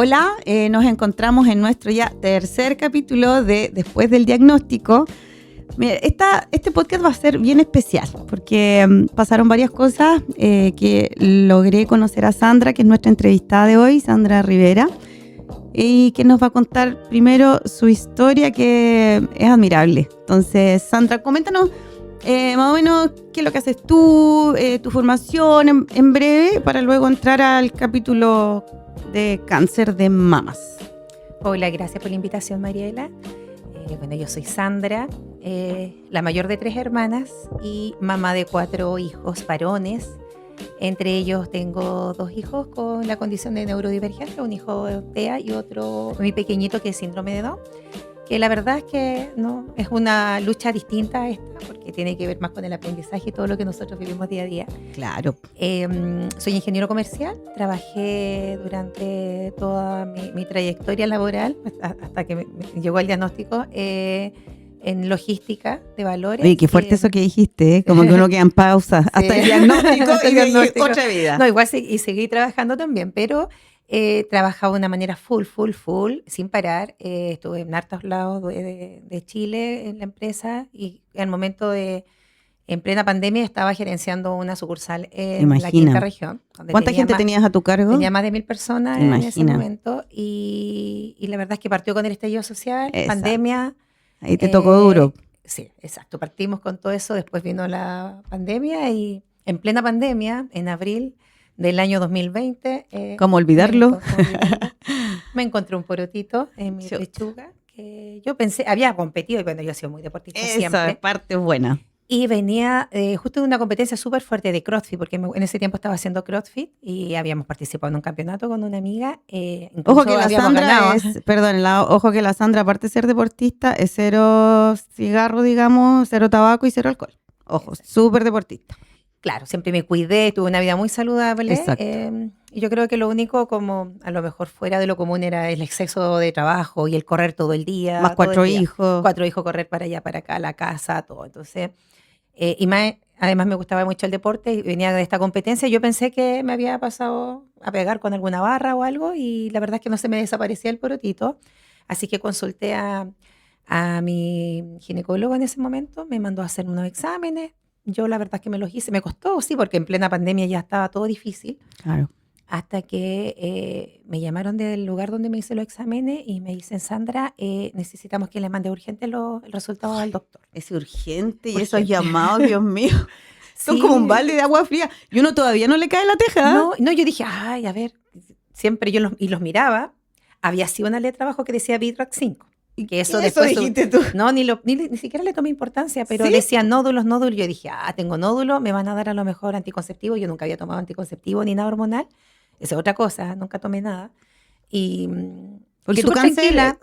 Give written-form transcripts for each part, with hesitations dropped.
Hola, nos encontramos en nuestro ya tercer capítulo de Después del Diagnóstico. Mira, este podcast va a ser bien especial porque pasaron varias cosas que logré conocer a Sandra, que es nuestra entrevistada de hoy, Sandra Rivera, y que nos va a contar primero su historia, que es admirable. Entonces, Sandra, coméntanos más o menos qué es lo que haces tú, tu formación en breve, para luego entrar al capítulo de cáncer de mamas. Hola, gracias por la invitación, Mariela. Bueno, yo soy Sandra, la mayor de 3 hermanas y mamá de 4 hijos varones. Entre ellos tengo 2 hijos con la condición de neurodivergencia, un hijo TEA y otro, mi pequeñito, que es síndrome de Down. Que la verdad es que no es una lucha distinta a esta, porque tiene que ver más con el aprendizaje y todo lo que nosotros vivimos día a día. Claro. Soy ingeniero comercial, trabajé durante toda mi trayectoria laboral, hasta que me llegó el diagnóstico, en logística de valores. Oye, qué fuerte eso que dijiste, ¿eh? Como que uno queda en pausa hasta el diagnóstico y otra vida. No, igual y seguí trabajando también, pero trabajaba de una manera full, sin parar. Estuve en hartos lados de Chile en la empresa y en el momento en plena pandemia estaba gerenciando una sucursal en la quinta región. ¿Cuánta gente tenías a tu cargo? Tenía más de 1.000 personas en ese momento y la verdad es que partió con el estallido social, pandemia. Ahí te tocó duro. Sí, exacto. Partimos con todo eso, después vino la pandemia y en plena pandemia, en abril del año 2020. ¿Cómo olvidarlo? Me encontré un porotito en mi pechuga que yo pensé, había competido y cuando yo he sido muy deportista siempre. Esa parte es buena. Y venía justo de una competencia súper fuerte de CrossFit, porque en ese tiempo estaba haciendo CrossFit y habíamos participado en un campeonato con una amiga. Ojo que la Sandra ojo que la Sandra, aparte de ser deportista, es cero cigarro, digamos, cero tabaco y cero alcohol. Ojo, súper deportista. Claro, siempre me cuidé, tuve una vida muy saludable. Exacto. Y yo creo que lo único, como a lo mejor fuera de lo común, era el exceso de trabajo y el correr todo el día. Más 4 hijos. 4 hijos, correr para allá, para acá, la casa, todo. Entonces, además me gustaba mucho el deporte y venía de esta competencia. Yo pensé que me había pasado a pegar con alguna barra o algo y la verdad es que no se me desaparecía el porotito. Así que consulté a mi ginecólogo en ese momento, me mandó a hacer unos exámenes. Yo la verdad es que me los hice, me costó, sí, porque en plena pandemia ya estaba todo difícil. Claro. Hasta que me llamaron del lugar donde me hice los exámenes y me dicen, Sandra, necesitamos que le mande urgente el resultado al doctor. Es urgente y esos llamados, Dios mío, son Sí. como un balde de agua fría. Y uno todavía no le cae la teja. No, yo dije, ay, a ver, siempre yo los miraba, había sido una letra abajo que decía Vitrax 5. Que eso después dijiste tú. No, ni siquiera le tomé importancia, pero ¿Sí? decía nódulos. Yo dije, tengo nódulos, me van a dar a lo mejor anticonceptivo. Yo nunca había tomado anticonceptivo ni nada hormonal. Esa es otra cosa, nunca tomé nada. Y porque súper tranquila.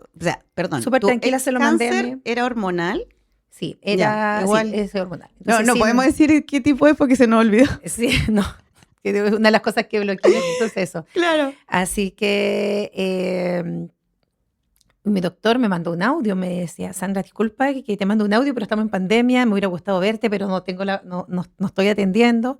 Súper tranquila se lo mandé a ¿Cáncer mí. era hormonal? Sí, era igual. Sí, es hormonal. Entonces, no podemos decir qué tipo es porque se nos olvidó. Sí, no. Que es una de las cosas que bloqueé el proceso. Claro. Así que mi doctor me mandó un audio, me decía, Sandra, disculpa que te mando un audio, pero estamos en pandemia, me hubiera gustado verte, pero no estoy atendiendo.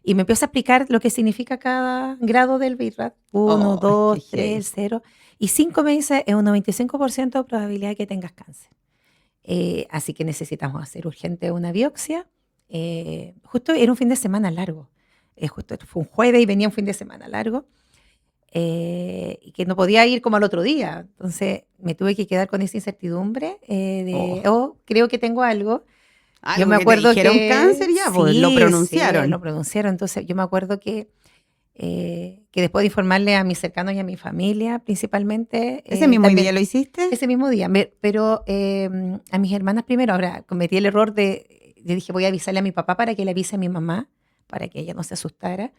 Y me empieza a explicar lo que significa cada grado del VIRAT. 1, 2, 3, 0. Y 5 me dice, es un 95% de probabilidad de que tengas cáncer. Así que necesitamos hacer urgente una biopsia. Justo era un fin de semana largo. Justo fue un jueves y venía un fin de semana largo. Y que no podía ir como al otro día. Entonces me tuve que quedar con esa incertidumbre creo que tengo algo. Yo me acuerdo que dijeron cáncer ya, pues lo pronunciaron. Sí, lo pronunciaron. Entonces yo me acuerdo que después de informarle a mis cercanos y a mi familia principalmente. ¿Ese mismo día lo hiciste? Ese mismo día, pero a mis hermanas primero. Ahora cometí el error yo dije, voy a avisarle a mi papá para que le avise a mi mamá, para que ella no se asustara.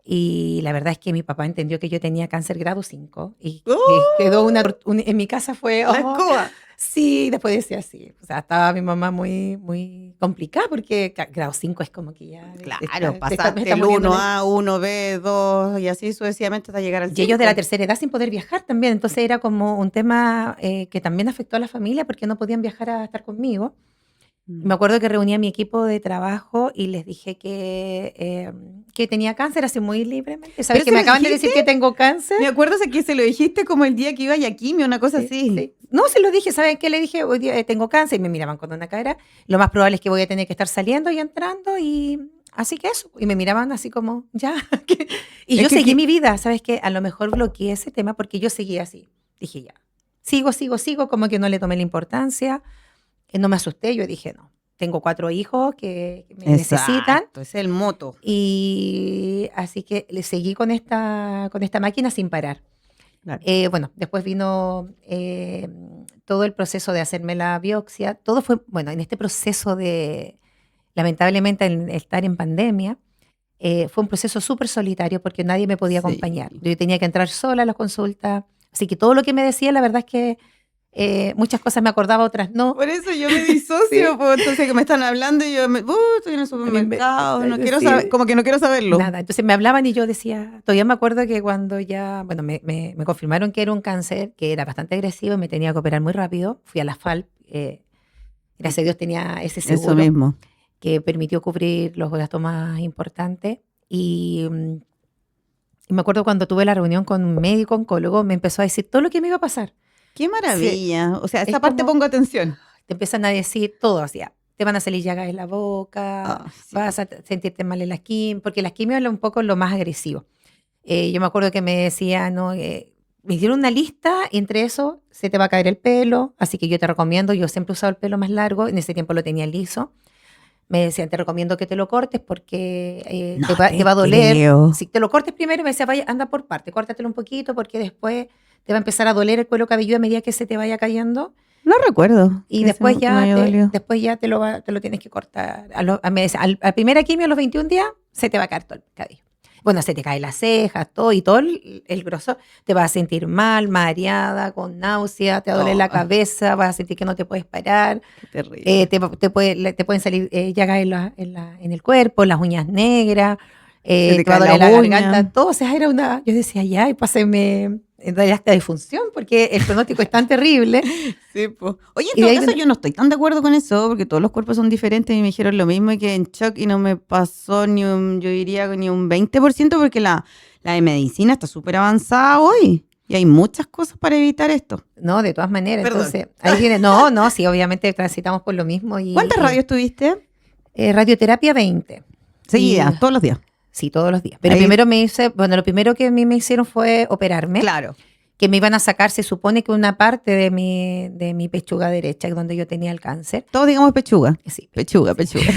Y la verdad es que mi papá entendió que yo tenía cáncer grado 5 y quedó en mi casa fue... La escoba. Sí, después decía así. O sea, estaba mi mamá muy, muy complicada porque grado 5 es como que ya... Claro, pasaste el 1A, 1B, 2 y así sucesivamente hasta llegar al 5. Y ellos de la tercera edad sin poder viajar también. Entonces era como un tema que también afectó a la familia porque no podían viajar a estar conmigo. Me acuerdo que reuní a mi equipo de trabajo y les dije que tenía cáncer así muy libremente. ¿Sabes que me acaban de decir que tengo cáncer? Me acuerdo que se lo dijiste como el día que iba a quimio, una cosa así. Sí. No, se lo dije. ¿Saben qué? Le dije, hoy día tengo cáncer y me miraban con una cara. Lo más probable es que voy a tener que estar saliendo y entrando y así que eso. Y me miraban así como, ya. Y yo seguí mi vida. ¿Sabes qué? A lo mejor bloqueé ese tema porque yo seguía así. Dije, ya. Sigo, como que no le tomé la importancia. No me asusté, yo dije, no, tengo 4 hijos que me necesitan. Ese es el moto. Y así que le seguí con esta máquina sin parar. Claro. Bueno, después vino todo el proceso de hacerme la biopsia. Todo fue, bueno, en este proceso de, lamentablemente, el estar en pandemia, fue un proceso súper solitario porque nadie me podía acompañar. Yo tenía que entrar sola a las consultas. Así que todo lo que me decía, la verdad es que muchas cosas me acordaba, otras no. Por eso yo me disocio, pues, entonces que me están hablando y yo estoy en el supermercado, no quiero saber, como que no quiero saberlo. Nada, entonces me hablaban y yo decía, todavía me acuerdo que cuando ya, bueno, me confirmaron que era un cáncer, que era bastante agresivo y me tenía que operar muy rápido, fui a la FALP, gracias a Dios tenía ese seguro. Eso mismo. Que permitió cubrir los gastos más importantes y me acuerdo cuando tuve la reunión con un médico oncólogo, me empezó a decir todo lo que me iba a pasar. ¡Qué maravilla! Sí. O sea, esa parte pongo atención. Te empiezan a decir todo, o sea, te van a salir llagas en la boca, vas a sentirte mal en las quimios, porque las quimios es un poco lo más agresivo. Yo me acuerdo que me decían, ¿no? Me dieron una lista y entre eso se te va a caer el pelo, así que yo te recomiendo, yo siempre he usado el pelo más largo, en ese tiempo lo tenía liso. Me decían, te recomiendo que te lo cortes porque te va a doler. Creo. Si te lo cortes primero, me decía, vaya, anda por parte, córtatelo un poquito porque después te va a empezar a doler el cuero cabelludo a medida que se te vaya cayendo. No recuerdo. Y después ya te lo tienes que cortar. Me decía, al primera quimio, a los 21 días, se te va a caer todo el cabello. Bueno, se te caen las cejas, todo el grosor. Te vas a sentir mal, mareada, con náusea, te va a doler la cabeza, vas a sentir que no te puedes parar. Qué terrible. Te pueden salir llagas en el cuerpo, las uñas negras, te va a doler la garganta, todo. O sea, yo decía, ya, y pásenme el acta de función, porque el pronóstico es tan terrible. Sí, pues. Oye, en todo caso, yo no estoy tan de acuerdo con eso, porque todos los cuerpos son diferentes y me dijeron lo mismo y que en shock y no me pasó yo diría ni un 20%, porque la de medicina está súper avanzada hoy. Y hay muchas cosas para evitar esto. No, de todas maneras. Perdón. Entonces, ahí viene, sí, obviamente transitamos por lo mismo. ¿Cuántas radios tuviste? Radioterapia 20. Seguida, todos los días. Sí, todos los días. Pero lo primero que a mí me hicieron fue operarme. Claro. Que me iban a sacar, se supone que una parte de mi pechuga derecha, donde yo tenía el cáncer. Todos digamos pechuga. Sí. Pechuga. Pechuga.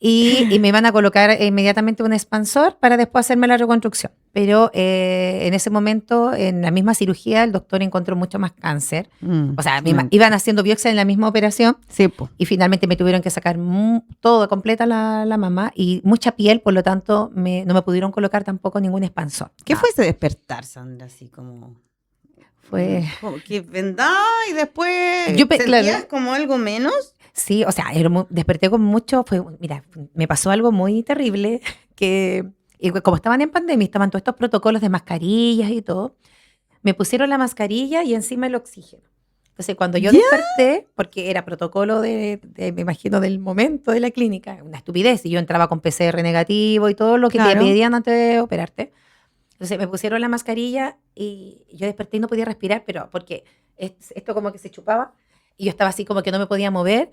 Y me iban a colocar inmediatamente un expansor para después hacerme la reconstrucción. Pero en ese momento, en la misma cirugía, el doctor encontró mucho más cáncer. O sea, iban haciendo biopsia en la misma operación. Sí, po. Y finalmente me tuvieron que sacar todo completa la mamá y mucha piel, por lo tanto, no me pudieron colocar tampoco ningún expansor. ¿Qué fue ese despertar, Sandra? Así como... Fue... Como que vendá y después ¿sentías como algo menos? Sí, o sea, desperté con mucho, mira, me pasó algo muy terrible, que como estaban en pandemia, estaban todos estos protocolos de mascarillas y todo, me pusieron la mascarilla y encima el oxígeno. Entonces, cuando yo desperté, porque era protocolo me imagino, del momento de la clínica, una estupidez, y yo entraba con PCR negativo y todo lo que te pedían antes de operarte. Entonces, me pusieron la mascarilla y yo desperté y no podía respirar, pero porque esto como que se chupaba, y yo estaba así como que no me podía mover,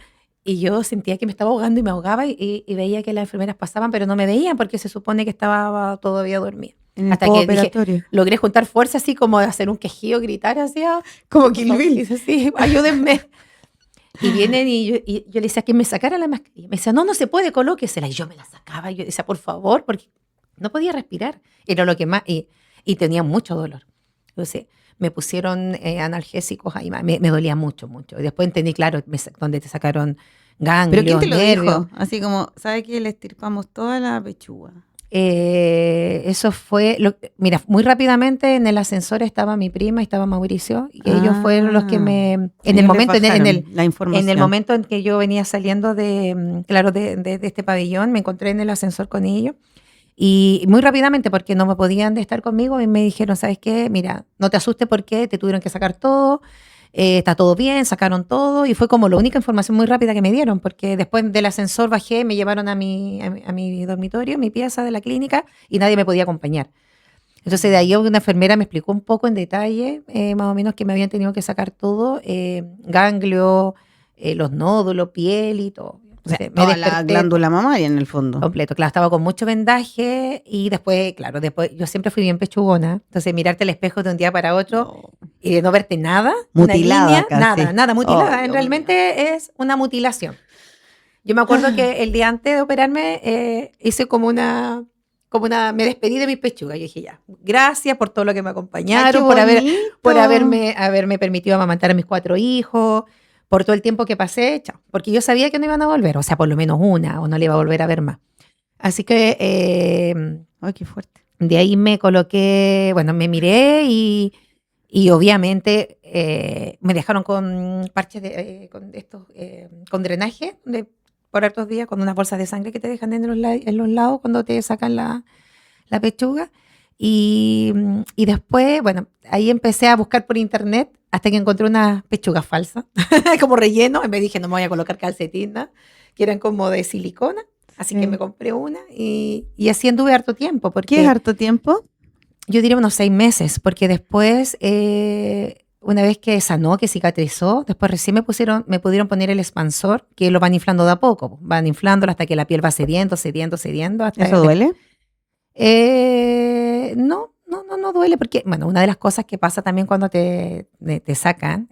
y yo sentía que me estaba ahogando y me ahogaba, y veía que las enfermeras pasaban, pero no me veían porque se supone que estaba todavía dormida. Hasta que dije, logré juntar fuerza así como de hacer un quejido, gritar así, como Kill Bill. Y dice, sí, ayúdenme. Y vienen y yo le decía que me sacara la mascarilla. Me decía, no se puede, colóquesela. Y yo me la sacaba. Y yo decía, por favor, porque no podía respirar. Era lo que más, y tenía mucho dolor. Entonces, me pusieron analgésicos ahí, me dolía mucho. Y después entendí, claro, donde te sacaron ganglios, ¿pero quién te lo nervios. dijo? Así como, ¿sabe que le estirpamos toda la pechuga? Eso fue, mira, muy rápidamente en el ascensor estaba mi prima y estaba Mauricio, y ellos fueron los que en el momento en que yo venía saliendo de este pabellón, me encontré en el ascensor con ellos. Y muy rápidamente, porque no me podían estar conmigo, y me dijeron, ¿sabes qué? Mira, no te asustes porque te tuvieron que sacar todo. está todo bien, sacaron todo y fue como la única información muy rápida que me dieron, porque después del ascensor bajé, me llevaron a mi dormitorio, mi pieza de la clínica y nadie me podía acompañar. Entonces de ahí una enfermera me explicó un poco en detalle, más o menos que me habían tenido que sacar todo, ganglio, los nódulos, piel y todo. O sea, Entonces, me toda la desperté glándula mamaria en el fondo. completo. Claro, estaba con mucho vendaje y después, claro, después yo siempre fui bien pechugona. Entonces mirarte al espejo de un día para otro Oh, y no verte nada, mutilada una línea, casi. nada mutilada. Oh, Dios Realmente es una mutilación. Yo me acuerdo que el día antes de operarme hice me despedí de mis pechugas. Yo dije, ya, gracias por todo lo que me Ay, qué acompañaron, bonito. por haberme permitido amamantar a mis 4 hijos, por todo el tiempo que pasé, chao. Porque yo sabía que no iban a volver, o sea, por lo menos una, o no le iba a volver a ver más. Así que Ay, qué fuerte. de ahí me coloqué, bueno, me miré y obviamente me dejaron con parches con drenaje por hartos días, con unas bolsas de sangre que te dejan en los lados cuando te sacan la pechuga. Y después, bueno, ahí empecé a buscar por internet hasta que encontré unas pechugas falsas, como relleno. Y me dije, no me voy a colocar calcetín, ¿no? Que eran como de silicona. Así que me compré una y así anduve harto tiempo. ¿Qué es harto tiempo? Yo diría unos 6 meses, porque después, una vez que sanó, que cicatrizó, después recién me pudieron poner el expansor, que lo van inflando de a poco. Van inflándolo hasta que la piel va cediendo. ¿Eso duele? No duele, porque, bueno, una de las cosas que pasa también cuando te sacan,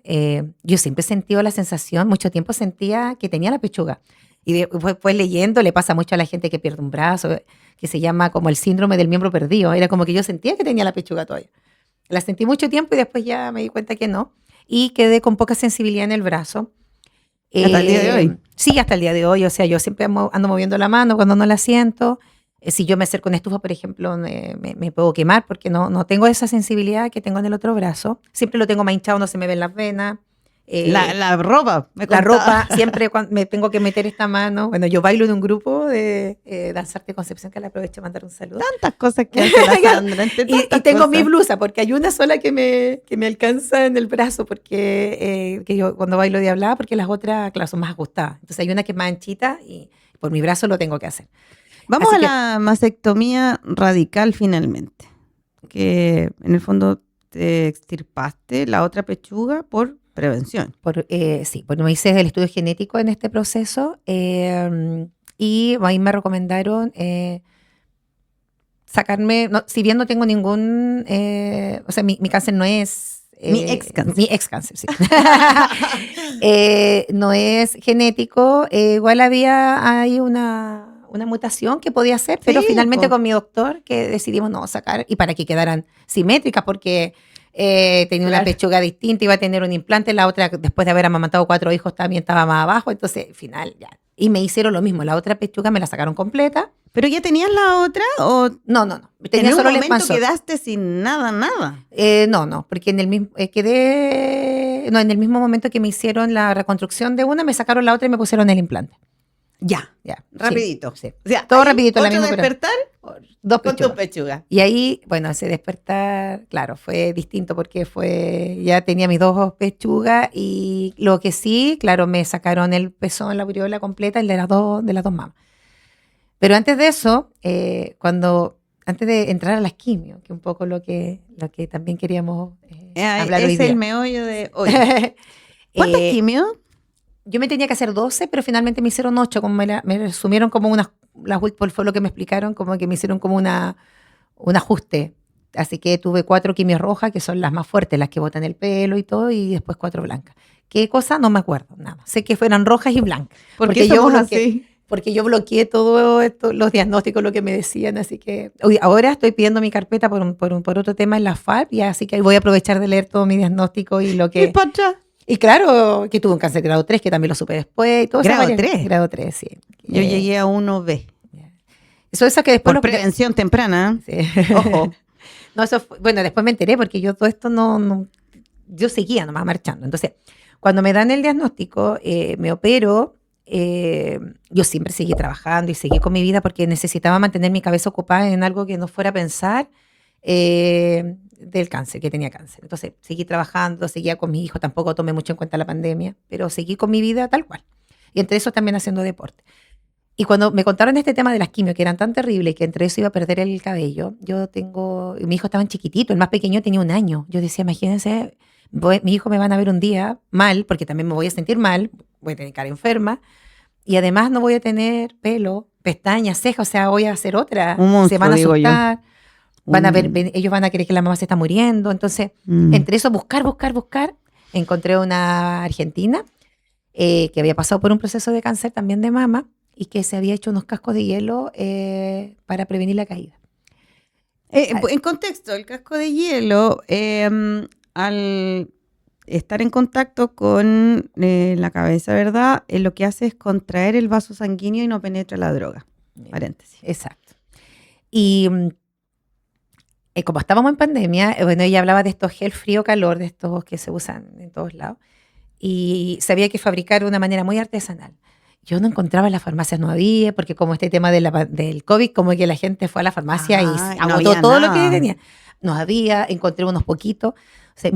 yo siempre he sentido la sensación, mucho tiempo sentía que tenía la pechuga. Y después leyendo, le pasa mucho a la gente que pierde un brazo, que se llama como el síndrome del miembro perdido. Era como que yo sentía que tenía la pechuga todavía. La sentí mucho tiempo y después ya me di cuenta que no. Y quedé con poca sensibilidad en el brazo. ¿Hasta el día de hoy? Sí, hasta el día de hoy. O sea, yo siempre ando moviendo la mano cuando no la siento. Si yo me acerco a una estufa, por ejemplo, me puedo quemar porque no tengo esa sensibilidad que tengo en el otro brazo. Siempre lo tengo más hinchado, no se me ven las venas. La ropa. La ropa, siempre cuando me tengo que meter esta mano. Bueno, yo bailo en un grupo de Danzarte Concepción, que le aprovecho a mandar un saludo. Tantas cosas que hace la Sandra. Y tengo mi blusa, porque hay una sola que me alcanza en el brazo, porque que yo cuando bailo diablada, porque las otras, claro, son más ajustadas. Entonces hay una que es más anchita y por mi brazo lo tengo que hacer. Vamos Así a la mastectomía radical finalmente, que en el fondo te extirpaste la otra pechuga por prevención. Sí, me hice el estudio genético en este proceso y ahí me recomendaron sacarme, si bien no tengo ningún, o sea, mi cáncer no es... Mi ex cáncer, sí. No es genético, igual hay una mutación que podía ser, pero Sí, finalmente po. con mi doctor que decidimos no sacar y para que quedaran simétricas porque tenía una Claro. pechuga distinta, iba a tener un implante, la otra después de haber amamantado 4 hijos también estaba más abajo, entonces al final ya. Y me hicieron lo mismo, la otra pechuga me la sacaron completa. ¿Pero ya tenías la otra o No, tenía en un solo el momento expansor. quedaste sin nada? No, porque en el mismo en el mismo momento que me hicieron la reconstrucción de una, me sacaron la otra y me pusieron el implante. Ya, Ya, rapidito. sí. O sea, Todo ahí rapidito, la otro misma operación. despertar 2 con pechugas. tu pechuga. Y ahí, bueno, ese despertar, claro, fue distinto porque ya tenía mis 2 pechugas y lo que sí, claro, me sacaron el pezón, la aureola completa, el de las dos mamas. Pero antes de eso, antes de entrar a las quimios, que un poco lo que también queríamos hablar hoy Es día. el meollo de hoy. ¿Cuántas Eh, quimios? Yo me tenía que hacer 12, pero finalmente me hicieron 8, como me resumieron como fue lo que me explicaron, como que me hicieron como un ajuste. Así que tuve 4 quimios rojas, que son las más fuertes, las que botan el pelo y todo, y después 4 blancas. ¿Qué cosa? No me acuerdo, nada. Sé que fueran rojas y blancas. Porque yo somos bloqueé, así. porque yo bloqueé todo esto, los diagnósticos, lo que me decían, así que ahora estoy pidiendo mi carpeta por otro tema en la FAP, y así que voy a aprovechar de leer todo mi diagnóstico y lo ¿Y que... para atrás? Y claro, que tuve un cáncer grado 3, que también lo supe después. Y todo ¿Grado 3? Grado 3, sí. Yo llegué a 1B. Eso que después Por prevención temprana. Sí. Ojo. No, bueno, después me enteré porque yo todo esto yo seguía nomás marchando. Entonces, cuando me dan el diagnóstico, me opero, yo siempre seguí trabajando y seguí con mi vida porque necesitaba mantener mi cabeza ocupada en algo que no fuera a pensar del cáncer, que tenía cáncer. Entonces seguí trabajando, seguía con mi hijo, tampoco tomé mucho en cuenta la pandemia, pero seguí con mi vida tal cual. Y entre eso también haciendo deporte. Y cuando me contaron este tema de las quimios, que eran tan terribles, que entre eso iba a perder el cabello, mi hijo estaba chiquitito, el más pequeño tenía 1 año. Yo decía, imagínense, mi hijo me van a ver un día mal, porque también me voy a sentir mal, voy a tener cara enferma, y además no voy a tener pelo, pestañas, cejas, o sea, voy a hacer otra. Un monstruo, se van a digo yo. asustar, van a ver, ellos van a creer que la mamá se está muriendo. Entonces, entre eso, buscar, encontré una argentina que había pasado por un proceso de cáncer también de mama y que se había hecho unos cascos de hielo para prevenir la caída. En contexto, el casco de hielo, al estar en contacto con la cabeza, ¿verdad? Lo que hace es contraer el vaso sanguíneo y no penetra la droga. Paréntesis. Exacto. Y como estábamos en pandemia, bueno, ella hablaba de estos gel frío-calor, de estos que se usan en todos lados, y se había que fabricar de una manera muy artesanal. Yo no encontraba en las farmacias, no había, porque como este tema del COVID, como que la gente fue a la farmacia y agotó todo lo que tenía. No había, encontré unos poquitos. O sea,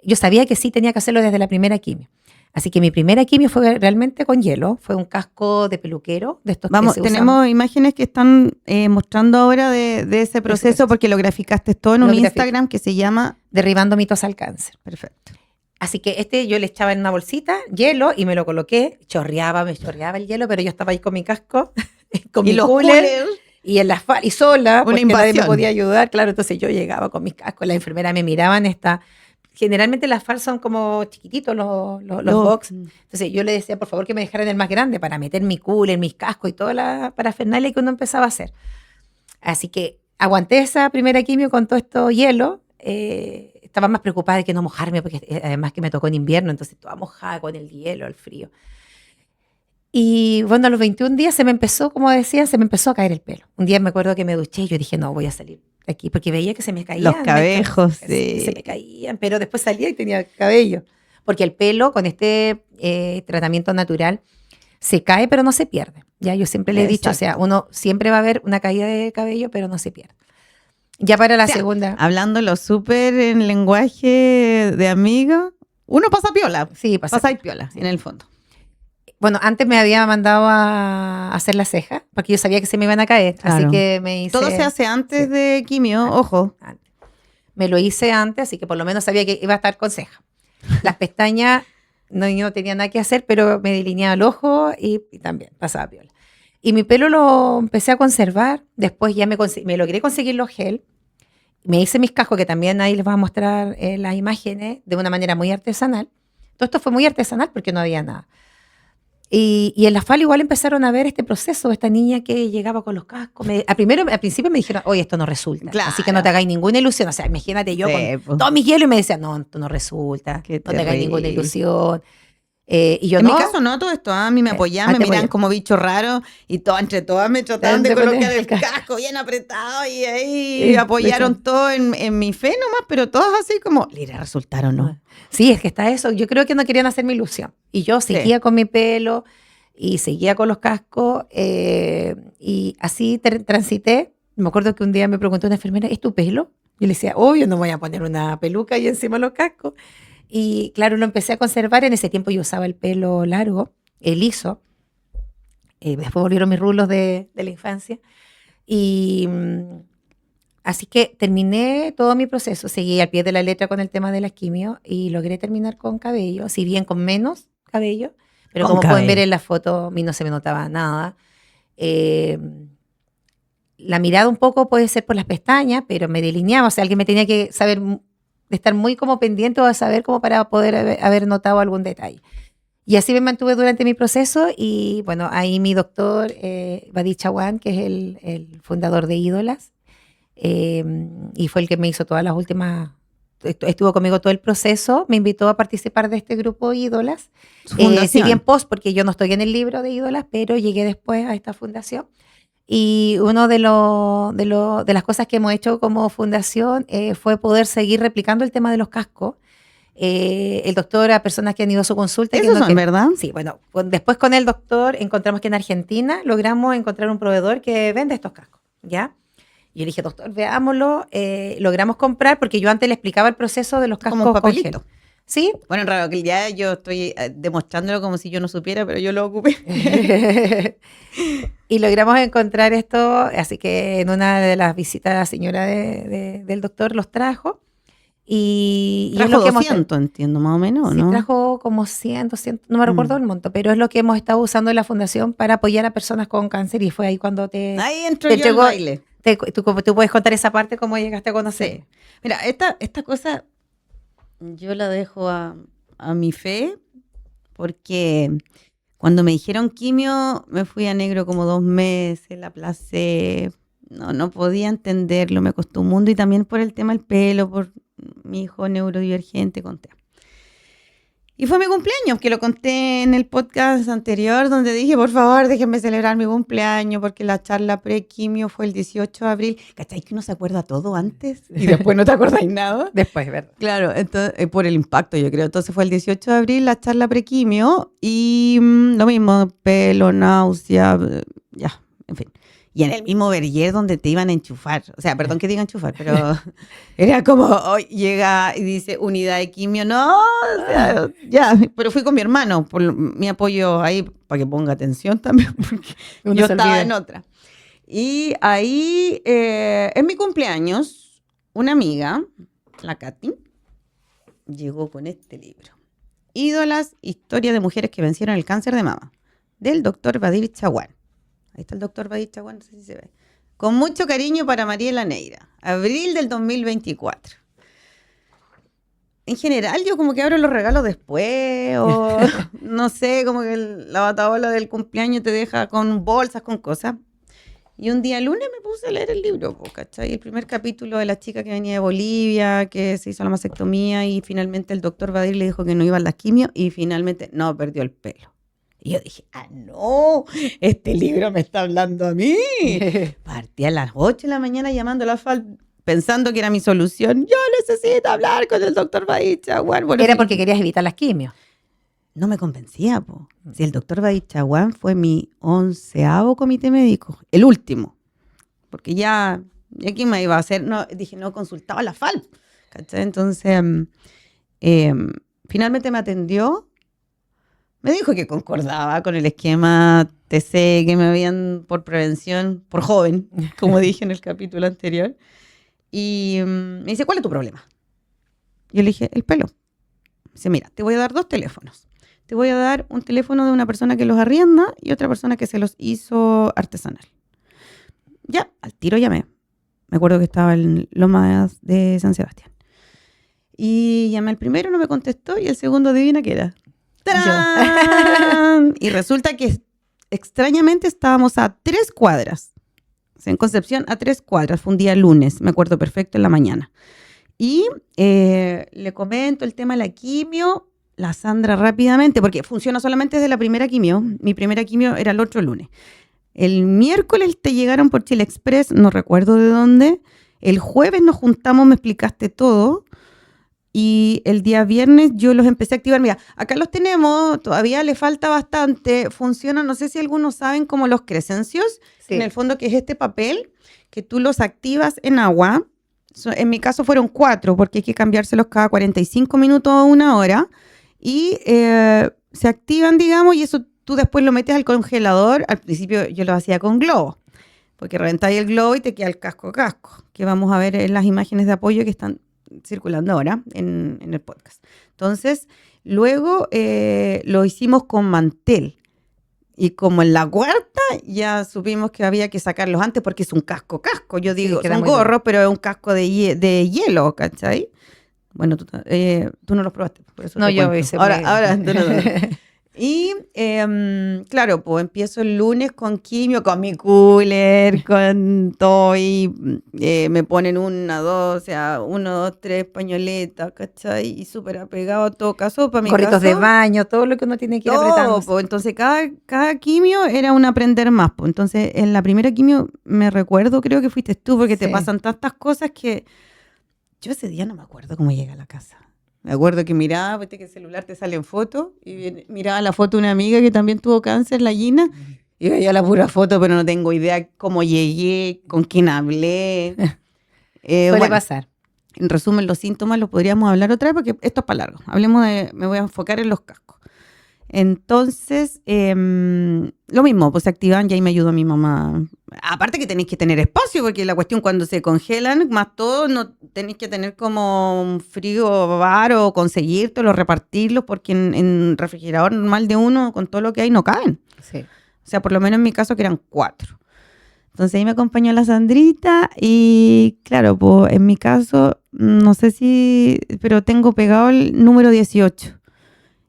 yo sabía que sí tenía que hacerlo desde la primera quimio. Así que mi primera quimio fue realmente con hielo, fue un casco de peluquero, de estos Vamos, que se tenemos usan. imágenes que están mostrando ahora de ese proceso, porque lo graficaste todo en un Instagram que se llama Derribando mitos al cáncer. Perfecto. Así que yo le echaba en una bolsita hielo y me lo coloqué, me chorreaba el hielo, pero yo estaba ahí con mi casco, con mi cooler y en la y sola, porque nadie me podía ayudar. Claro, entonces yo llegaba con mis cascos, las enfermeras me miraban, generalmente las FAL son como chiquititos los box. Entonces yo le decía, por favor, que me dejaran el más grande para meter mi cooler, mis cascos y toda la parafernalia que uno empezaba a hacer. Así que aguanté esa primera quimio con todo esto hielo. Estaba más preocupada de que no mojarme, porque además que me tocó en invierno, entonces toda mojada con el hielo, el frío. Y bueno, a los 21 días se me empezó a caer el pelo. Un día me acuerdo que me duché y yo dije, no, voy a salir de aquí, porque veía que se me caían. Los cabejos, sí. Se me caían, pero después salía y tenía cabello. Porque el pelo con este tratamiento natural se cae, pero no se pierde. Ya yo siempre le he dicho, o sea, uno siempre va a ver una caída de cabello, pero no se pierde. Ya para la segunda. Hablándolo súper en lenguaje de amigo, uno pasa piola. Sí, pasa piola, sí. En el fondo. Bueno, antes me había mandado a hacer las cejas, porque yo sabía que se me iban a caer. Claro. Así que me hice. Todo se hace antes de quimio, ojo. Antes. Me lo hice antes, así que por lo menos sabía que iba a estar con ceja. Las pestañas no tenía nada que hacer, pero me delineaba el ojo y también pasaba piola. Y mi pelo lo empecé a conservar. Después ya me logré conseguir los gel. Me hice mis cascos, que también ahí les voy a mostrar las imágenes, de una manera muy artesanal. Todo esto fue muy artesanal porque no había nada. Y en la FAL igual empezaron a ver este proceso, esta niña que llegaba con los cascos. Al principio me dijeron, oye, esto no resulta. Claro. Así que no te hagáis ninguna ilusión. O sea, imagínate yo con todos mis hielos y me decían, no, esto no resulta. No te hagáis ninguna ilusión. Y yo en mi caso no, todo esto, a mí me apoyaban, me miran como bicho raro y entre todas me trataban de colocar el casco bien apretado y ahí apoyaron todo en mi fe nomás, pero todos así como, ¿le irá a resultar o no? Sí, es que está eso, yo creo que no querían hacerme ilusión y yo seguía con mi pelo y seguía con los cascos y así transité. Me acuerdo que un día me preguntó una enfermera, ¿es tu pelo? Yo le decía, obvio, no voy a poner una peluca y encima los cascos. Y claro, lo empecé a conservar. En ese tiempo yo usaba el pelo largo, liso. Después volvieron mis rulos de la infancia. Y así que terminé todo mi proceso. Seguí al pie de la letra con el tema de la quimio y logré terminar con cabello, si bien con menos cabello. Pero como pueden ver en la foto, a mí no se me notaba nada. La mirada un poco puede ser por las pestañas, pero me delineaba. O sea, alguien me tenía que saber, de estar muy como pendiente o a saber como para poder haber notado algún detalle. Y así me mantuve durante mi proceso y bueno, ahí mi doctor, Badi Chawan, que es el fundador de Ídolas, y fue el que me hizo todas las últimas, estuvo conmigo todo el proceso, me invitó a participar de este grupo Ídolas, si bien post, porque yo no estoy en el libro de Ídolas, pero llegué después a esta fundación. Y una de las cosas que hemos hecho como fundación fue poder seguir replicando el tema de los cascos. El doctor, a personas que han ido a su consulta. ¿Esos son verdad? Sí, bueno, después con el doctor encontramos que en Argentina logramos encontrar un proveedor que vende estos cascos, ¿ya? Y yo le dije, doctor, veámoslo. Logramos comprar, porque yo antes le explicaba el proceso de los cascos Como un con papelito. gel. ¿Sí? Bueno, en realidad ya yo estoy demostrándolo como si yo no supiera, pero yo lo ocupé. Y logramos encontrar esto, así que en una de las visitas la señora del doctor los trajo. Y es Trajo lo que 200, entiendo, más o menos, sí, ¿no? trajo como 100, 200, no me recuerdo el monto, pero es lo que hemos estado usando en la fundación para apoyar a personas con cáncer, y fue ahí cuando Ahí entro te yo al llegó, baile. tú puedes contar esa parte, cómo llegaste a conocer. Sí. Mira, esta cosa yo la dejo a mi fe, porque cuando me dijeron quimio, me fui a negro como 2 meses, la aplacé, no podía entenderlo, me costó un mundo, y también por el tema del pelo, por mi hijo neurodivergente, conté. Y fue mi cumpleaños, que lo conté en el podcast anterior, donde dije, por favor, déjenme celebrar mi cumpleaños, porque la charla pre-quimio fue el 18 de abril. ¿Cachai que uno se acuerda todo antes? Y después no te acordáis nada. Después, ¿verdad? Claro, entonces, por el impacto, yo creo. Entonces fue el 18 de abril la charla pre-quimio, y lo mismo, pelo, náusea, ya, en fin. Y en el mismo Verguer donde te iban a enchufar. O sea, perdón que diga enchufar, pero era como, hoy llega y dice unidad de quimio. No, o sea, ya. Pero fui con mi hermano, por mi apoyo ahí, para que ponga atención también, porque Uno yo se estaba olvida. en otra. Y ahí, en mi cumpleaños, una amiga, la Katy, llegó con este libro. Ídolas, historia de mujeres que vencieron el cáncer de mama, del doctor Badir Chaguán. Ahí está el doctor Badir Chaguán, no sé si se ve. Con mucho cariño para Mariela Neira, abril del 2024. En general, yo como que abro los regalos después, o no sé, como que la batabola del cumpleaños te deja con bolsas, con cosas. Y un día lunes me puse a leer el libro, ¿cachai? El primer capítulo de la chica que venía de Bolivia, que se hizo la mastectomía, y finalmente el doctor Badir le dijo que no iba a la quimio, y finalmente no, perdió el pelo. Y yo dije, no, este libro me está hablando a mí. Partí a las 8 de la mañana llamando a la FAL, pensando que era mi solución. Yo necesito hablar con el doctor Badir Chaguán. Bueno, Era sí, porque querías evitar las quimios. no me convencía, po. Si el doctor Badir Chaguán fue mi 11º comité médico, el último, porque ya ¿qué me iba a hacer? No, dije, no consultaba a la FAL, ¿cachai? Entonces, finalmente me atendió, me dijo que concordaba con el esquema TC que me habían por prevención, por joven, como dije en el capítulo anterior, y me dice, ¿cuál es tu problema? Yo le dije, el pelo. Me dice, mira, te voy a dar 2 teléfonos. Te voy a dar un teléfono de una persona que los arrienda y otra persona que se los hizo artesanal. Ya, al tiro llamé. Me acuerdo que estaba en Lomas de San Sebastián. Y llamé al primero, no me contestó, y el segundo, adivina qué era. ¡Tarán! Y resulta que extrañamente estábamos a 3 cuadras. O sea, en Concepción, a 3 cuadras. Fue un día lunes, me acuerdo perfecto, en la mañana. Y le comento el tema de la quimio, la Sandra rápidamente, porque funciona solamente desde la primera quimio. Mi primera quimio era el otro lunes. El miércoles te llegaron por Chile Express, no recuerdo de dónde. El jueves nos juntamos, me explicaste todo. Y el día viernes yo los empecé a activar. Mira, acá los tenemos, todavía le falta bastante. Funcionan, no sé si algunos saben, como los Crescencios. Sí. En el fondo, que es este papel, que tú los activas en agua. En mi caso fueron 4, porque hay que cambiárselos cada 45 minutos o 1 hora. Y se activan, digamos, y eso tú después lo metes al congelador. Al principio yo lo hacía con globo, porque reventáis el globo y te queda el casco, que vamos a ver en las imágenes de apoyo que están circulando ahora en el podcast. Entonces, luego lo hicimos con mantel. Y como en la cuarta ya supimos que había que sacarlos antes, porque es un casco. Yo digo, queda son muy duro. gorros, pero es un casco de hielo, ¿cachai? Bueno, tú no los probaste, por eso No, te yo cuento. hice Ahora, tú no. Y claro, pues empiezo el lunes con quimio, con mi cooler, con todo, y me ponen 1, 2, o sea, 1, 2, 3 pañoletas, ¿cachai? Y súper apegado a todo caso, para mi Gorritos caso. de baño, todo lo que uno tiene que ir apretando. Todo, pues, entonces cada quimio era un aprender más, pues. Entonces, en la primera quimio, me recuerdo, creo que fuiste tú, porque te Sí. pasan tantas cosas que yo ese día no me acuerdo cómo llegué a la casa. Me acuerdo que miraba, viste que el celular te sale en foto, y miraba la foto de una amiga que también tuvo cáncer, la Gina, Y veía la pura foto, pero no tengo idea cómo llegué, con quién hablé. Suele pasar. En resumen, los síntomas los podríamos hablar otra vez porque esto es para largo. Me voy a enfocar en los cascos. Entonces, lo mismo, pues se activan y ahí me ayudó mi mamá. Aparte que tenéis que tener espacio, porque la cuestión cuando se congelan, más todo, no tenéis que tener como un frigobar o conseguírtelo, repartirlos, porque en refrigerador normal de uno, con todo lo que hay, no caben. Sí. O sea, por lo menos en mi caso que eran 4. Entonces ahí me acompañó la Sandrita y claro, pues en mi caso, no sé si, pero tengo pegado el número 18.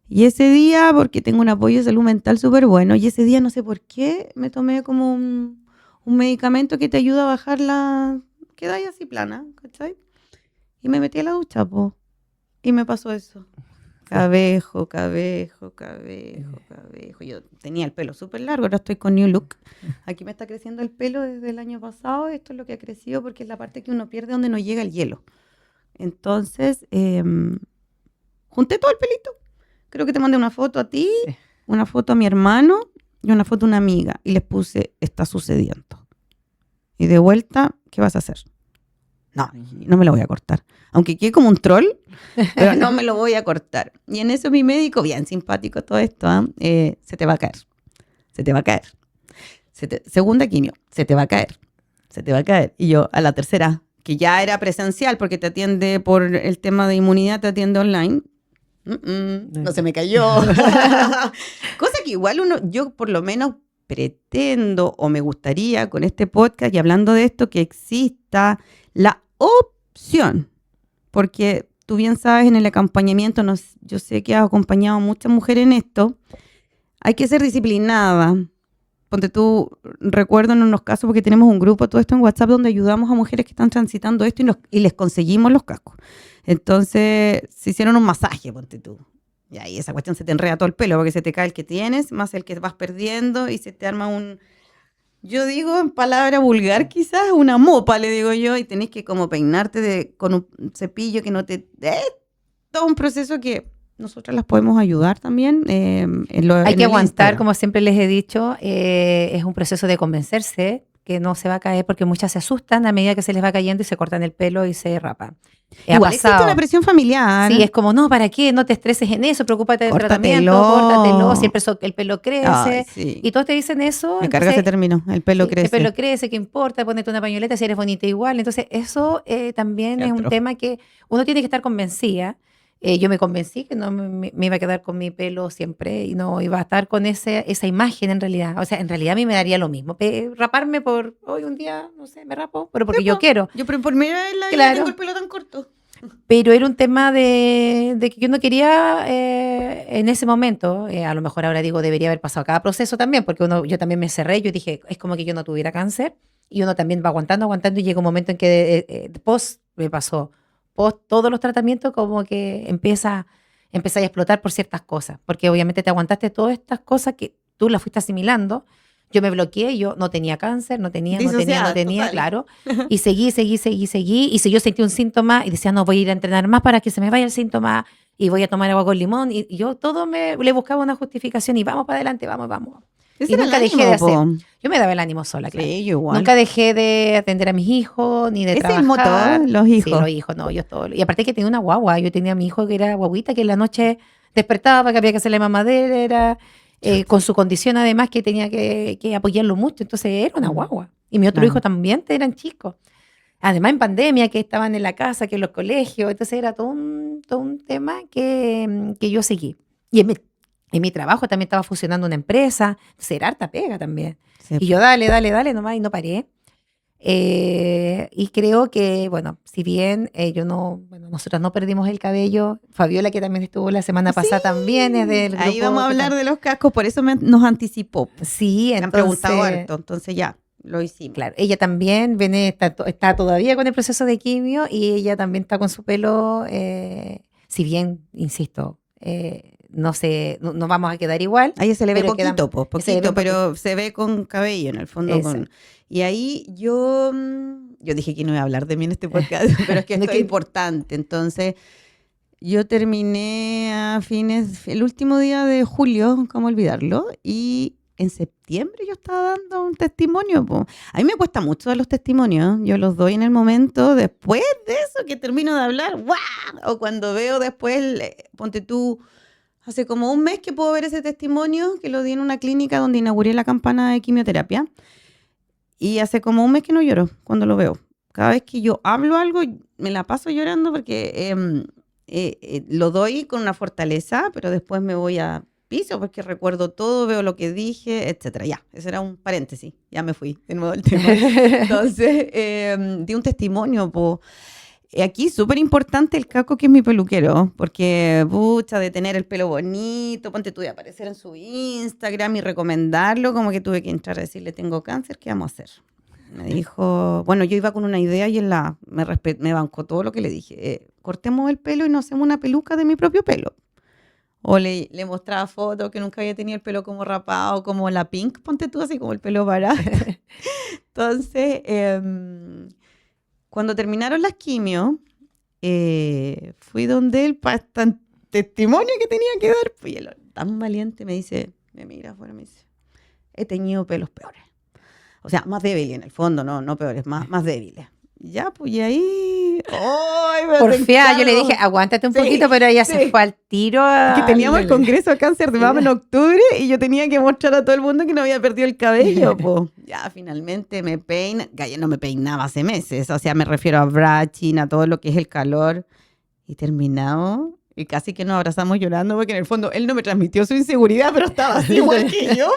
Y ese día, porque tengo un apoyo de salud mental súper bueno, y ese día no sé por qué, me tomé como un medicamento que te ayuda a bajar queda ahí así plana, ¿cachai? Y me metí a la ducha, po. Y me pasó eso. Cabejo. Yo tenía el pelo súper largo, ahora estoy con New Look. Aquí me está creciendo el pelo desde el año pasado. Esto es lo que ha crecido porque es la parte que uno pierde donde no llega el hielo. Entonces, junté todo el pelito. Creo que te mandé una foto a ti, Sí. una foto a mi hermano y una foto a una amiga. Y les puse, está sucediendo. Y de vuelta, ¿qué vas a hacer? No me lo voy a cortar. Aunque quede como un troll, pero no me lo voy a cortar. Y en eso mi médico, bien simpático todo esto, se te va a caer. Se te va a caer. Segunda quimio, se te va a caer. Se te va a caer. Y yo a la tercera, que ya era presencial porque te atiende por el tema de inmunidad, te atiende online. No se me cayó. Cosa que igual yo por lo menos pretendo o me gustaría con este podcast y hablando de esto que exista la opción, porque tú bien sabes en el acompañamiento, yo sé que has acompañado a muchas mujeres en esto, hay que ser disciplinada. Ponte tú, recuerdo en unos casos, porque tenemos un grupo, todo esto en WhatsApp, donde ayudamos a mujeres que están transitando esto y les conseguimos los cascos. Entonces, se hicieron un masaje, ponte tú. Y ahí esa cuestión se te enreda todo el pelo, porque se te cae el que tienes, más el que vas perdiendo, y se te arma yo digo en palabra vulgar quizás, una mopa, le digo yo, y tenés que como peinarte con un cepillo que no te... todo un proceso que nosotras las podemos ayudar también. Hay que aguantar, Instagram. como siempre les he dicho, es un proceso de convencerse que no se va a caer porque muchas se asustan a medida que se les va cayendo y se cortan el pelo y se rapan. Igual existe una presión familiar. Sí, es como, no, ¿para qué? No te estreses en eso, preocúpate del Córtatelo. tratamiento, córtatelo, siempre el pelo crece. Ay, sí. Y todos te dicen eso. Me carga ese término, el pelo sí, crece. El pelo crece, ¿qué importa? Ponete una pañoleta si eres bonita igual. Entonces, eso también es un tema que uno tiene que estar convencida. Yo me convencí que no me iba a quedar con mi pelo siempre y no iba a estar con esa imagen en realidad. O sea, en realidad a mí me daría lo mismo. Raparme por hoy un día, no sé, me rapo, pero porque yo quiero. Yo por primera vez en la vida tengo el pelo tan corto. Pero era un tema de que yo no quería en ese momento, a lo mejor ahora digo, debería haber pasado cada proceso también, porque yo también me cerré, yo dije, es como que yo no tuviera cáncer, y uno también va aguantando, y llega un momento en que me pasó, post todos los tratamientos, como que empieza a explotar por ciertas cosas, porque obviamente te aguantaste todas estas cosas que tú las fuiste asimilando. Yo me bloqueé, yo no tenía cáncer, no tenía, total. claro. Y seguí. Y si yo sentí un síntoma y decía, no, voy a ir a entrenar más para que se me vaya el síntoma y voy a tomar agua con limón. Y yo todo le buscaba una justificación y vamos para adelante, vamos. Ese Y era nunca el dejé ánimo, de hacer. po. Yo me daba el ánimo sola, claro. Sí, yo igual. Nunca dejé de atender a mis hijos, ni de Ese trabajar. es el motor, los hijos. Sí, los hijos, no, yo todo. Y aparte que tenía una guagua, yo tenía a mi hijo que era guaguita, que en la noche despertaba, que había que hacerle mamadera, con su condición además que tenía que apoyarlo mucho, entonces era una guagua. Y mi otro hijo también eran chicos. Además en pandemia, que estaban en la casa, que en los colegios, entonces era todo un tema que yo seguí. Y en mi trabajo también estaba funcionando una empresa, entonces era harta pega también. Sí. Y yo dale nomás y no paré. Y creo que, bueno, si bien nosotros no perdimos el cabello, Fabiola, que también estuvo la semana pasada, también es del grupo. Ahí vamos a hablar de los cascos, por eso nos anticipó. Sí, Me han preguntado harto, entonces ya, lo hicimos. Claro, ella también está todavía con el proceso de quimio y ella también está con su pelo, si bien, insisto, no vamos a quedar igual. Ahí se le ve pero poquito, pero se ve con cabello en el fondo. Y ahí yo dije que no iba a hablar de mí en este podcast, pero es que esto es importante. Entonces, yo terminé el último día de julio, ¿cómo olvidarlo? Y en septiembre yo estaba dando un testimonio, po. A mí me cuesta mucho dar los testimonios, yo los doy en el momento, después de eso que termino de hablar, ¡guau! O cuando veo después, ponte tú, hace como un mes que puedo ver ese testimonio, que lo di en una clínica donde inauguré la campana de quimioterapia, y hace como un mes que no lloro cuando lo veo. Cada vez que yo hablo algo, me la paso llorando porque lo doy con una fortaleza, pero después me voy a piso porque recuerdo todo, veo lo que dije, etcétera. Ya, ese era un paréntesis, ya me fui de nuevo al tema. Entonces, di un testimonio, po. Aquí súper importante el Caco, que es mi peluquero, porque, pucha, de tener el pelo bonito, ponte tú de aparecer en su Instagram y recomendarlo, como que tuve que entrar a decirle, tengo cáncer, ¿qué vamos a hacer? Me dijo, bueno, yo iba con una idea y él me bancó todo lo que le dije. Cortemos el pelo y nos hacemos una peluca de mi propio pelo. O le mostraba fotos que nunca había tenido el pelo como rapado, como la Pink, ponte tú así como el pelo barato. Entonces, cuando terminaron las quimio, fui donde él para este testimonio que tenía que dar. Pues, y él, tan valiente, me dice, me mira afuera, me dice, he tenido pelos peores. O sea, más débiles en el fondo, no peores, más débiles. Ya, pues, y ahí... ¡Ay, porfía, yo le dije, aguántate un poquito, pero ella se fue al tiro. Que teníamos el Congreso de Cáncer de Mama en octubre y yo tenía que mostrar a todo el mundo que no había perdido el cabello, po. Ya, finalmente me peina. Ya no me peinaba hace meses, o sea, me refiero a brushing, a todo lo que es el calor. Y terminado... Y casi que nos abrazamos llorando porque en el fondo él no me transmitió su inseguridad, pero estaba así igual que yo.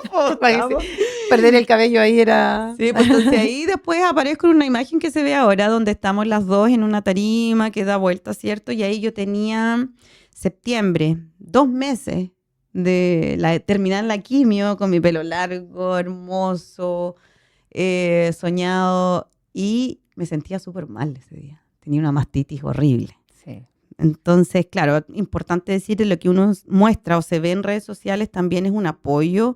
Perder el cabello ahí era... Sí, pues entonces ahí después aparezco en una imagen que se ve ahora, donde estamos las dos en una tarima que da vuelta, ¿cierto? Y ahí yo tenía septiembre, 2 meses de terminar la quimio con mi pelo largo, hermoso, soñado, y me sentía súper mal ese día. Tenía una mastitis horrible. Sí. Entonces, claro, importante decir que lo que uno muestra o se ve en redes sociales también es un apoyo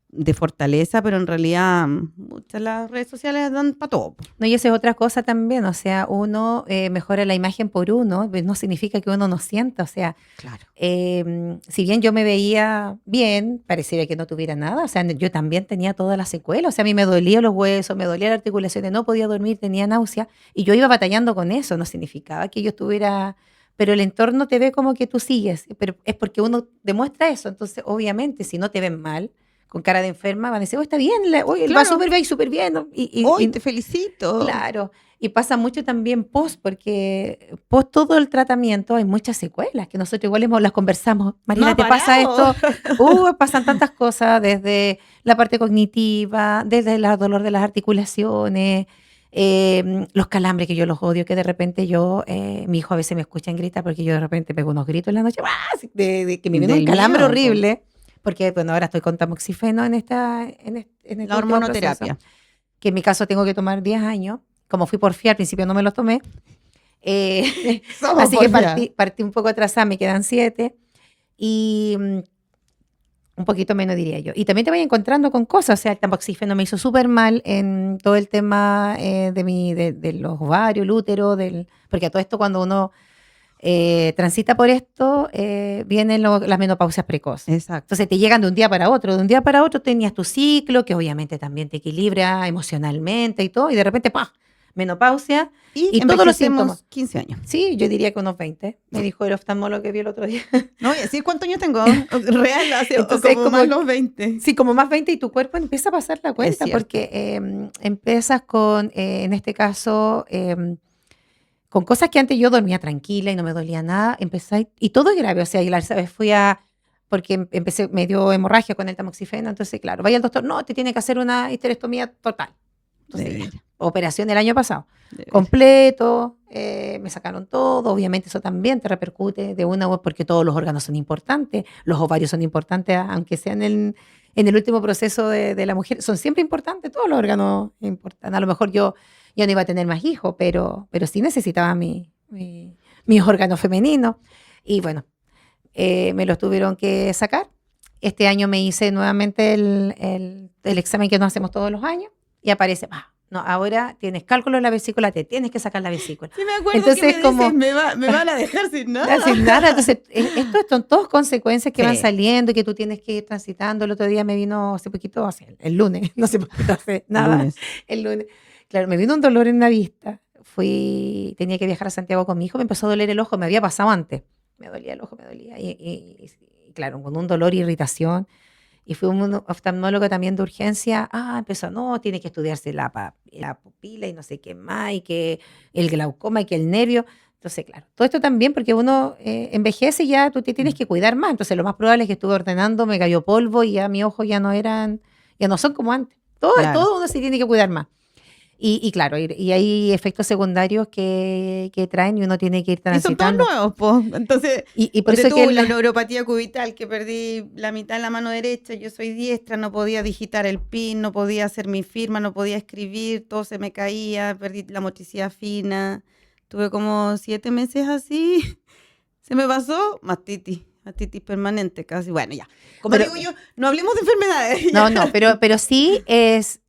de fortaleza, pero en realidad muchas las redes sociales dan para todo. No, y eso es otra cosa también, o sea, uno mejora la imagen por uno, no significa que uno no sienta, o sea, Claro. Si bien yo me veía bien, pareciera que no tuviera nada, o sea, yo también tenía todas las secuelas, o sea, a mí me dolían los huesos, me dolían las articulaciones, no podía dormir, tenía náusea, y yo iba batallando con eso, no significaba que yo estuviera... Pero el entorno te ve como que tú sigues, pero es porque uno demuestra eso, entonces obviamente si no te ven mal, con cara de enferma, van a decir, oh, está bien, claro. va súper bien. ¿No? Y te felicito. Claro, y pasa mucho también porque post todo el tratamiento hay muchas secuelas, que nosotros igual las conversamos. Marina, No ¿te pasa parado. esto? Pasan tantas cosas, desde la parte cognitiva, desde el dolor de las articulaciones, los calambres, que yo los odio, que de repente mi hijo a veces me escucha en gritar porque yo de repente pego unos gritos en la noche, ¡ah! De que me viene un calambre horrible. Porque, bueno, ahora estoy con tamoxifeno en este la hormonoterapia. Proceso, que en mi caso tengo que tomar 10 años. Como fui porfía, al principio no me los tomé. Así que partí un poco atrasada, me quedan 7. Y un poquito menos, diría yo. Y también te voy encontrando con cosas. O sea, el tamoxifeno me hizo súper mal en todo el tema de los ovarios, el útero. Porque a todo esto, cuando uno... transita por esto, vienen las menopausias precoces. Exacto. Entonces te llegan de un día para otro. De un día para otro tenías tu ciclo, que obviamente también te equilibra emocionalmente y todo, y de repente, ¡pah! Menopausia y todos los síntomas. 15 años. Sí, yo diría que unos 20. Me dijo el oftalmólogo que vi el otro día. No voy a decir cuántos años tengo. Real, entonces, como más los 20. Sí, como más 20 y tu cuerpo empieza a pasar la cuenta, porque empiezas con, en este caso... con cosas que antes yo dormía tranquila y no me dolía nada, empecé, y todo es grave, o sea, y la vez porque me dio hemorragia con el tamoxifeno, entonces, claro, vaya al doctor, no, te tiene que hacer una histerectomía total. Entonces, operación el año pasado, completo, me sacaron todo, obviamente eso también te repercute de una vez porque todos los órganos son importantes, los ovarios son importantes, aunque sean en el último proceso de la mujer, son siempre importantes, todos los órganos importan. A lo mejor yo no iba a tener más hijos, pero sí necesitaba mis órganos femeninos. Y bueno, me los tuvieron que sacar. Este año me hice nuevamente el examen que nos hacemos todos los años y aparece No, ahora tienes cálculo en la vesícula, te tienes que sacar la vesícula. Sí, me acuerdo. Entonces, que me como, dices, me van a dejar sin nada. sin nada. Entonces, esto son todas consecuencias que Sí. van saliendo y que tú tienes que ir transitando. El otro día me vino hace poquito, el lunes, no sé poquito hace nada. El lunes. Claro, me vino un dolor en la vista. Tenía que viajar a Santiago con mi hijo, me empezó a doler el ojo, me había pasado antes. Me dolía el ojo, me dolía. Y claro, con un dolor, irritación. Y fue un oftalmólogo también de urgencia. Empezó, no, tiene que estudiarse la pupila y no sé qué más, y que el glaucoma y que el nervio. Entonces, claro, todo esto también porque uno envejece y ya tú te tienes que cuidar más. Entonces, lo más probable es que estuve ordenando, me cayó polvo y ya mis ojos ya no son como antes. Todo uno se tiene que cuidar más. Y claro, y hay efectos secundarios que traen y uno tiene que ir transitando. Y son todos nuevos, po. Entonces, y por eso que la neuropatía cubital, que perdí la mitad en la mano derecha, yo soy diestra, no podía digitar el PIN, no podía hacer mi firma, no podía escribir, todo se me caía, perdí la motricidad fina, tuve como 7 meses así, se me pasó mastitis permanente casi, bueno ya. Como digo yo, no hablemos de enfermedades. No, pero sí es...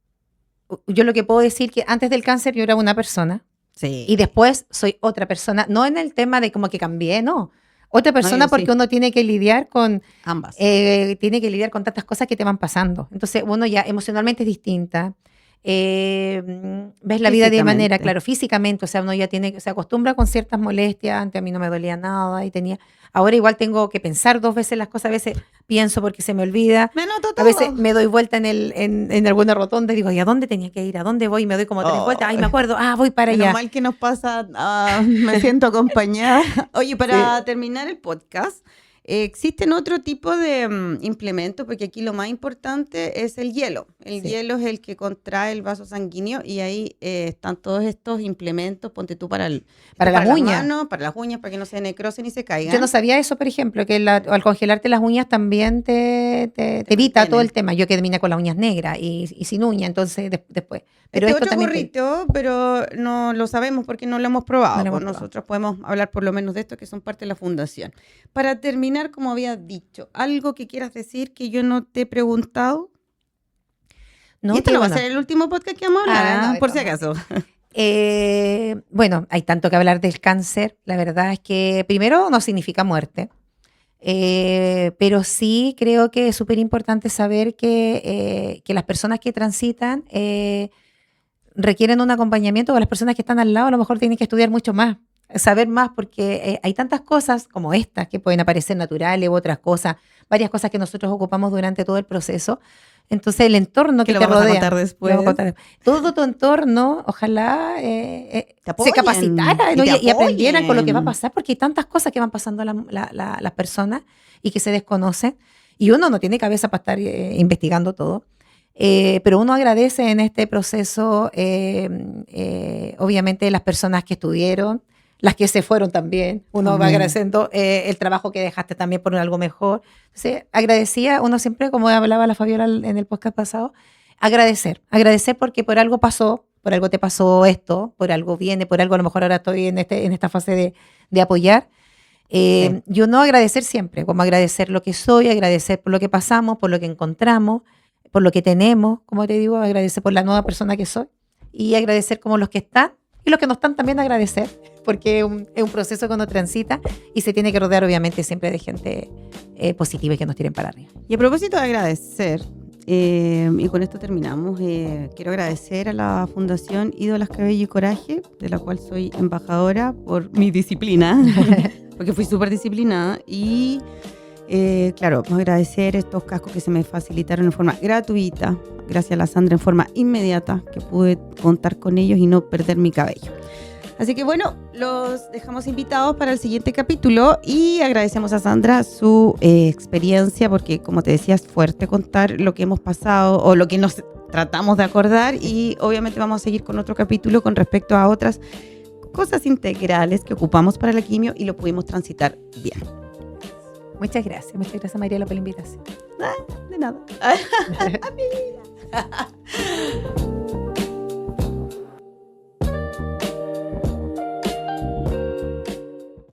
Yo lo que puedo decir que antes del cáncer yo era una persona, sí, y después soy otra persona, no en el tema de como que cambié, no. Otra persona porque uno tiene que lidiar con... ambas. Tiene que lidiar con tantas cosas que te van pasando. Entonces uno ya emocionalmente es distinta. Ves la vida de manera, claro, físicamente, o sea, uno ya se acostumbra con ciertas molestias. Antes a mí no me dolía nada ahora igual tengo que pensar 2 veces las cosas, a veces pienso porque se me olvida. Me noto todo. A veces me doy vuelta en alguna rotonda y digo, ¿y a dónde tenía que ir? ¿A dónde voy? Y me doy como 3 vueltas. Me acuerdo, voy para allá. Menos mal que nos pasa, me siento acompañada. Oye, para terminar el podcast, existen otro tipo de implementos, porque aquí lo más importante es el hielo. El hielo es el que contrae el vaso sanguíneo y ahí están todos estos implementos, ponte tú para las manos, para las uñas, para que no se necrosen y se caigan. Yo no sabía eso, por ejemplo, que al congelarte las uñas también te evita todo el tema. Yo quedé con las uñas negras y sin uña, entonces después. Pero esto otro gorrito, pero no lo sabemos porque no lo hemos probado. Nosotros podemos hablar por lo menos de esto, que son parte de la fundación. Para terminar, como había dicho, ¿algo que quieras decir que yo no te he preguntado? No, y este no va a ser el último podcast que vamos a hablar, por si acaso. Bueno, hay tanto que hablar del cáncer. La verdad es que primero no significa muerte. Pero sí creo que es súper importante saber que las personas que transitan requieren un acompañamiento, o las personas que están al lado a lo mejor tienen que estudiar mucho más, saber más, porque hay tantas cosas como estas que pueden aparecer naturales u otras cosas, varias cosas que nosotros ocupamos durante todo el proceso. Entonces el entorno que te rodea, a contar después. Todo tu entorno, ojalá se capacitara y aprendieran con lo que va a pasar, porque hay tantas cosas que van pasando las personas y que se desconocen, y uno no tiene cabeza para estar investigando todo. Pero uno agradece en este proceso, obviamente, las personas que estuvieron, las que se fueron también. Uno va agradeciendo el trabajo que dejaste también por algo mejor. Entonces, agradecía, uno siempre, como hablaba la Fabiola en el podcast pasado, agradecer porque por algo pasó, por algo te pasó esto, por algo viene, por algo a lo mejor ahora estoy en esta fase de apoyar. Y uno agradecer siempre, como agradecer lo que soy, agradecer por lo que pasamos, por lo que encontramos, por lo que tenemos, como te digo, agradecer por la nueva persona que soy, y agradecer como los que están y los que no están también agradecer, porque es un proceso que uno transita y se tiene que rodear obviamente siempre de gente positiva y que nos tiren para arriba. Y a propósito de agradecer, y con esto terminamos, quiero agradecer a la Fundación Ídolas Cabello y Coraje, de la cual soy embajadora por mi disciplina, porque fui súper disciplinada, y claro, agradecer estos cascos que se me facilitaron en forma gratuita, gracias a la Sandra, en forma inmediata, que pude contar con ellos y no perder mi cabello. Así que bueno, los dejamos invitados para el siguiente capítulo y agradecemos a Sandra su experiencia, porque como te decía, es fuerte contar lo que hemos pasado o lo que nos tratamos de acordar, y obviamente vamos a seguir con otro capítulo con respecto a otras cosas integrales que ocupamos para la quimio y lo pudimos transitar bien. Muchas gracias Mariela por la invitación. De nada.